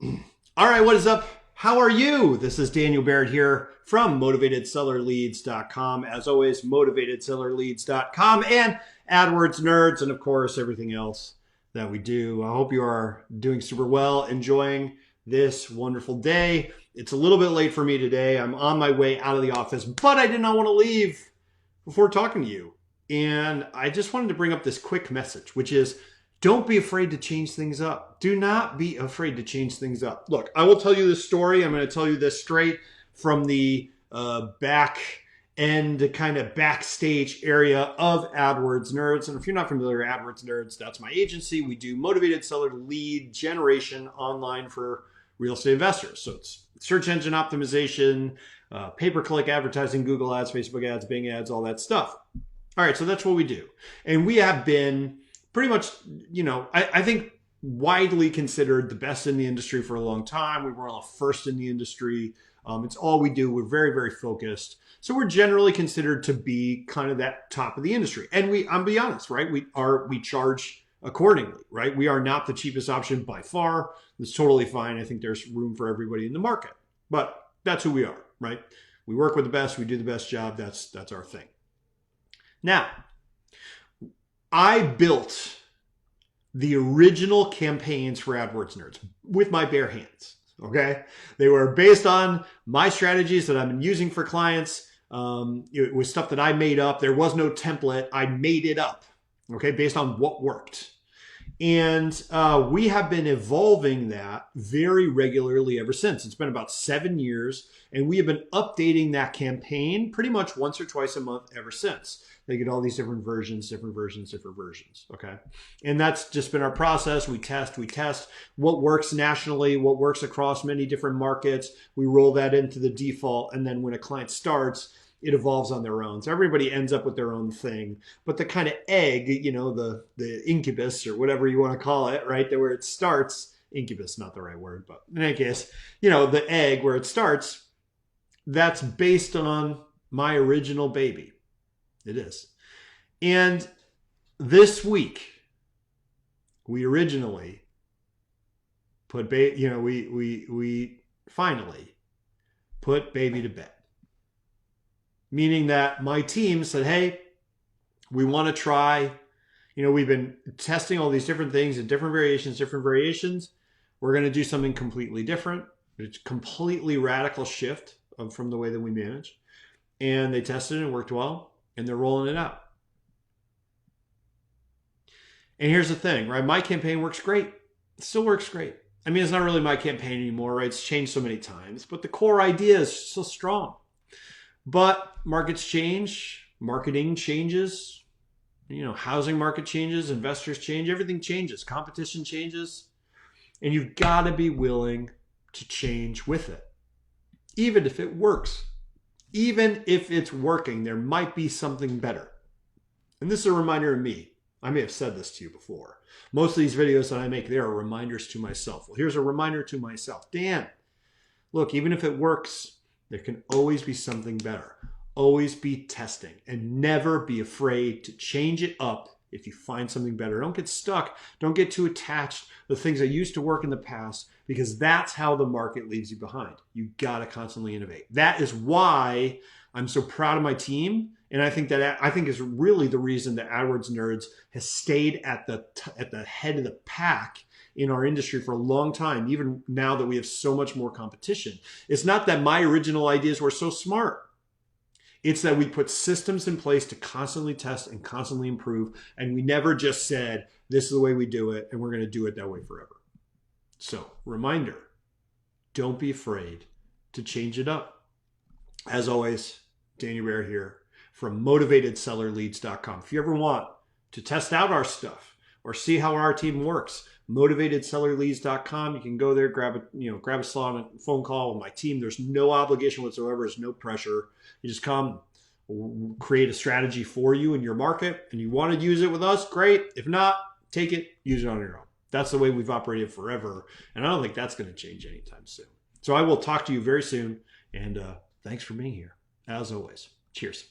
All right, what is up? How are you? This is Daniel Barrett here from MotivatedSellerLeads.com. As always, MotivatedSellerLeads.com and AdWords Nerds, and of course, everything else that we do. I hope you are doing super well, enjoying this wonderful day. It's a little bit late for me today. I'm on my way out of the office, but I did not want to leave before talking to you. And I just wanted to bring up this quick message, which is don't be afraid to change things up. Do not be afraid to change things up. Look, I will tell you this story. I'm going to tell you this straight from the back end, kind of backstage area of AdWords Nerds. And if you're not familiar with AdWords Nerds, that's my agency. We do motivated seller lead generation online for real estate investors. So it's search engine optimization, pay-per-click advertising, Google ads, Facebook ads, Bing ads, all that stuff. All right, so that's what we do. And we have been pretty much, I think widely considered the best in the industry for a long time. We were all first in the industry. It's all we do. We're very, very focused. So we're generally considered to be kind of that top of the industry. And I'm be honest, right? We charge accordingly, right? We are not the cheapest option by far. That's totally fine. I think there's room for everybody in the market, but that's who we are, right? We work with the best. We do the best job. That's our thing. Now, I built the original campaigns for AdWords Nerds with my bare hands, okay? They were based on my strategies that I've been using for clients. It was stuff that I made up. There was no template. I made it up, okay, based on what worked. And we have been evolving that very regularly ever since. It's been about 7 years, and we have been updating that campaign pretty much once or twice a month ever since. They get all these different versions, okay? And that's just been our process. We test what works nationally, what works across many different markets. We roll that into the default, and then when a client starts, it evolves on their own. So everybody ends up with their own thing. But the kind of egg, the incubus or whatever you want to call it, right? Where it starts, incubus, not the right word, but in any case, the egg where it starts, that's based on my original baby. It is. And this week, we originally put, we finally put baby to bed. Meaning that my team said, hey, we want to try, we've been testing all these different things and different variations. We're going to do something completely different. It's a completely radical shift from the way that we manage. And they tested it and it worked well. And they're rolling it out. And here's the thing, right? My campaign works great. It still works great. I mean, it's not really my campaign anymore, right? It's changed so many times, but the core idea is still strong. But markets change, marketing changes, housing market changes, investors change, everything changes, competition changes. And you've got to be willing to change with it, even if it works. Even if it's working, there might be something better. And this is a reminder of me. I may have said this to you before. Most of these videos that I make, they are reminders to myself. Well, here's a reminder to myself. Dan, look, even if it works, there can always be something better. Always be testing and never be afraid to change it up if you find something better. Don't get stuck. Don't get too attached to the things that used to work in the past, because that's how the market leaves you behind. You got to constantly innovate. That is why I'm so proud of my team. And I think is really the reason that AdWords Nerds has stayed at the head of the pack in our industry for a long time, even now that we have so much more competition. It's not that my original ideas were so smart. It's that we put systems in place to constantly test and constantly improve. And we never just said, this is the way we do it, and we're going to do it that way forever. So, reminder, don't be afraid to change it up. As always, Daniel Barrett here from MotivatedSellerLeads.com. If you ever want to test out our stuff or see how our team works, MotivatedSellerLeads.com. You can go there, grab a slot on a phone call with my team. There's no obligation whatsoever. There's no pressure. You just come, we'll create a strategy for you in your market, and you want to use it with us, great. If not, take it, use it on your own. That's the way we've operated forever, and I don't think that's going to change anytime soon. So I will talk to you very soon, and thanks for being here. As always, cheers.